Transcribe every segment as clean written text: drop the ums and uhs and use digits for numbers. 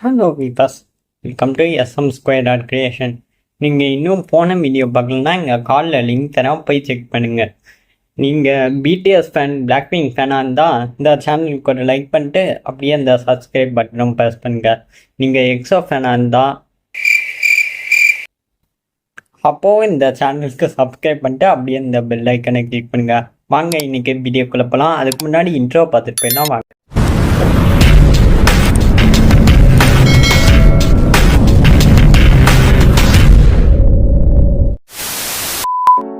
Hello Vibhas, welcome to SM square dot creation. நீங்கள் இன்னும் போன வீடியோ பார்க்கலன்னா இங்கே காலில் லிங்க் தரேன், போய் செக் பண்ணுங்கள். நீங்கள் பிடிஎஸ் ஃபேன், பிளாக் பிங்க் ஃபேனாக இருந்தால் இந்த சேனலுக்கு ஒரு லைக் பண்ணிட்டு அப்படியே இந்த சப்ஸ்கிரைப் பட்டனும் ப்ரெஸ் பண்ணுங்கள். நீங்கள் எக்ஸோ ஃபேனாக இருந்தால் அப்போது இந்த சேனலுக்கு சப்ஸ்கிரைப் பண்ணிட்டு அப்படியே இந்த பெல் ஐக்கனை கிளிக் பண்ணுங்கள். வாங்க இன்றைக்கி வீடியோக்குள்ளே போகலாம். அதுக்கு முன்னாடி இன்ட்ரோ பார்த்துட்டு போயிடலாம் வாங்க.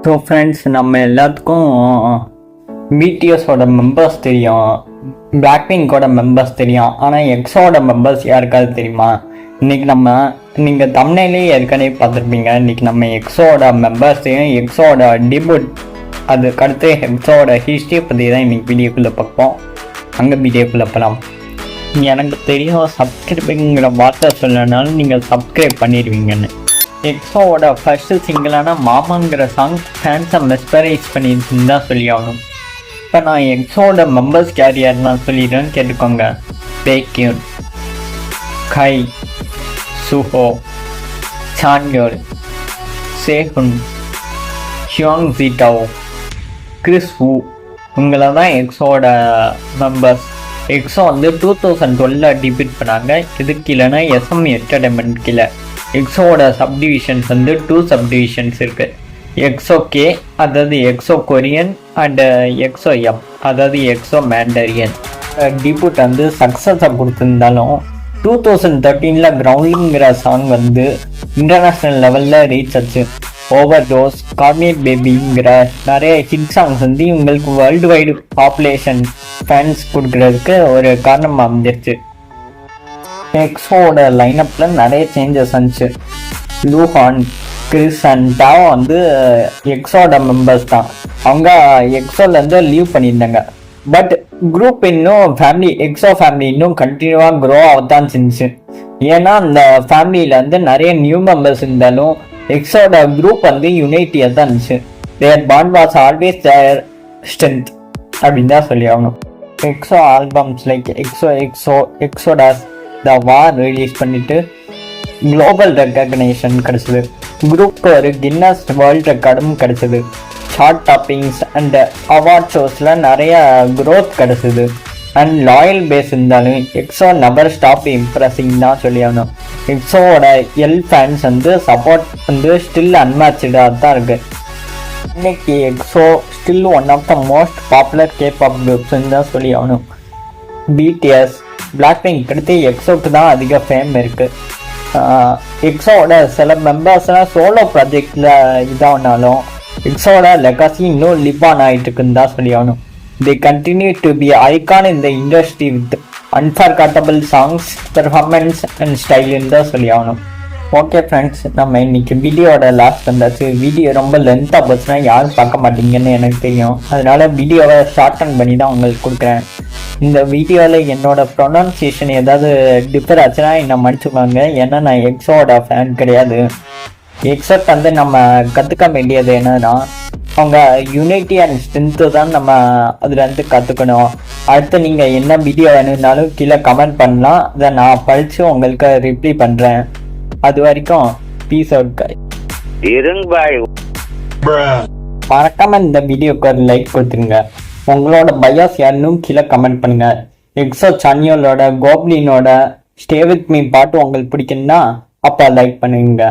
ஸோ ஃப்ரெண்ட்ஸ், நம்ம எல்லாத்துக்கும் பிடிஎஸோட மெம்பர்ஸ் தெரியும், பிளாக் பிங்கோட மெம்பர்ஸ் தெரியும். ஆனால் எக்ஸோட மெம்பர்ஸ் யாருக்காவது தெரியுமா? இன்றைக்கி நீங்கள் தமிழ்நிலே ஏற்கனவே பார்த்துருப்பீங்க. இன்றைக்கி நம்ம எக்ஸோட மெம்பர்ஸையும் எக்ஸோட டிபுட், அதுக்கடுத்து எக்ஸோட ஹிஸ்ட்ரியை பற்றி தான் இன்றைக்கி வீடியோக்குள்ளே பார்ப்போம். அங்கே வீடியோக்குள்ளே போகலாம். எனக்கு தெரியும் சப்ஸ்கிரைபிங்கிற வார்த்தை சொல்லனாலும் நீங்கள் சப்ஸ்கிரைப் பண்ணிடுவீங்கன்னு. எக்ஸோட ஃபர்ஸ்ட் சிங்கிளான மாமாங்கிற சாங் ஃபேன்ஸை மெஸ்பரைஸ் பண்ணியிருக்குன்னு தான் சொல்லி ஆகணும். இப்போ நான் எக்ஸோட மெம்பர்ஸ் கேரியர் நான் சொல்லிடுறேன்னு கேட்டுக்கோங்க. பேக்யூன், கை, சுஹோ, சான்யோல், சேஹுன், ஷியோங் ஜீட்டாவோ, கிறிஸ் வூ, இவங்கள தான் எக்ஸோட மெம்பர்ஸ். எக்ஸோ 2012 டிபிட் பண்ணாங்க. இதுக்கு இல்லைன்னா எஸ்எம் என்டர்டைன்மெண்ட் கீழே எக்ஸோட சப்டிவிஷன்ஸ் 2 சப்டிவிஷன்ஸ் இருக்குது. எக்ஸோ கே, அதாவது Exo Korean, and Exo M, அதாவது எக்ஸோ மேண்டரியன். டிபுட் சக்ஸஸை கொடுத்துருந்தாலும் 2013 கிரவுண்டிங்கிற சாங் இன்டர்நேஷ்னல் லெவலில் ரீச் ஆச்சு. ஓவர் டோஸ், கார்னேட் பேபிங்கிற நிறைய ஹிட் சாங்ஸ் இவங்களுக்கு வேர்ல்டு வைடு பாப்புலேஷன் ஃபேன்ஸ் கொடுக்கறதுக்கு ஒரு காரணமாக அமைஞ்சிருச்சு. எக்ஸோட லைனப்பில் நிறைய சேஞ்சஸ் வந்துச்சு. லூஹான், கிறிஸ் அண்ட் டாவோ எக்ஸோட மெம்பர்ஸ் தான். அவங்க எக்ஸோலேருந்து லீவ் பண்ணியிருந்தாங்க. பட் குரூப் இன்னும் எக்ஸோ ஃபேமிலி இன்னும் கண்டினியூவாக க்ரோ ஆகத்தான் செஞ்சுச்சு. ஏன்னா அந்த ஃபேமிலியில் நிறைய நியூ மெம்பர்ஸ் இருந்தாலும் எக்ஸோட குரூப் யுனைட்டியாக தான் இருந்துச்சு. Their bond was always their strength அப்படின்னு தான் சொல்லி ஆகணும். EXO albums like Exodus the war release பண்ணிட்டு குளோபல் ரெக்கக்னேஷன் கிடச்சிது. குரூப்க்கு ஒரு கின்னஸ் வேர்ல்ட் ரெக்கார்டும் கிடச்சிது. சார்ட் டாப்பிங்ஸ் அண்ட் அவார்ட் ஷோஸில் நிறைய க்ரோத் கிடச்சிது. அண்ட் லாயல் பேஸ் இருந்தாலும் எக்ஸோ நெவர் ஸ்டாப் இம்ப்ரெஸிங் தான் சொல்லி ஆகணும். எக்ஸோட ஃபேன்ஸ் சப்போர்ட் ஸ்டில் அன்மேட்சாக தான் இருக்குது. இன்னைக்கு EXO still one of the most popular K-pop குரூப்ஸ்ன்னு தான் சொல்லி ஆகணும். பிடிஎஸ், பிளாக் பிங்க் அடுத்து எக்ஸோக்கு தான் அதிக ஃபேம் இருக்குது. எக்ஸோட சில மெம்பர்ஸ்லாம் சோலோ ப்ராஜெக்டில் இதாகனாலும் எக்ஸோட லெகாசி இன்னும் லிவ் ஆன் ஆகிட்டு இருக்குன்னு தான் சொல்லி ஆகணும். They continue to be icon in the industry with unforgettable songs, performance and style in தான் சொல்லி ஆகணும். ஓகே ஃப்ரெண்ட்ஸ், நம்ம இன்னைக்கு வீடியோட லாஸ்ட் வந்தாச்சு. வீடியோ ரொம்ப லென்த்தாக போச்சுன்னா யாரும் பார்க்க மாட்டீங்கன்னு எனக்கு தெரியும். அதனால வீடியோவை ஷார்டன் பண்ணி தான் உங்களுக்கு கொடுக்குறேன். இந்த வீடியோவில் என்னோட ப்ரொனன்சியேஷன் ஏதாவது டிஃபர் ஆச்சுன்னா என்னை மன்னிச்சுக்கோங்க. ஏன்னா நான் எக்ஸோட ஃபேன் கிடையாது. எக்ஸப்ட் நம்ம கற்றுக்க வேண்டியது என்னன்னா அவங்க யூனிட்டி அண்ட் ஸ்ட்ரென்த்து தான் நம்ம அதில் கற்றுக்கணும். அடுத்து நீங்கள் என்ன வீடியோ வேணும்னாலும் கீழே கமெண்ட் பண்ணலாம். அதை நான் படித்து உங்களுக்கு ரிப்ளை பண்ணுறேன். அது வரைக்கும் பீஸ் அவுட். மறக்காம இந்த வீடியோக்கு ஒரு லைக் கொடுத்துருங்க. உங்களோட பயாஸ் யாருன்னு கீழே கமெண்ட் பண்ணுங்க. எக்ஸோ சான்யோலோட கோப்ளினோட ஸ்டே வித் மீ பாட்டு உங்களுக்கு பிடிக்குன்னா அப்போ லைக் பண்ணுங்க.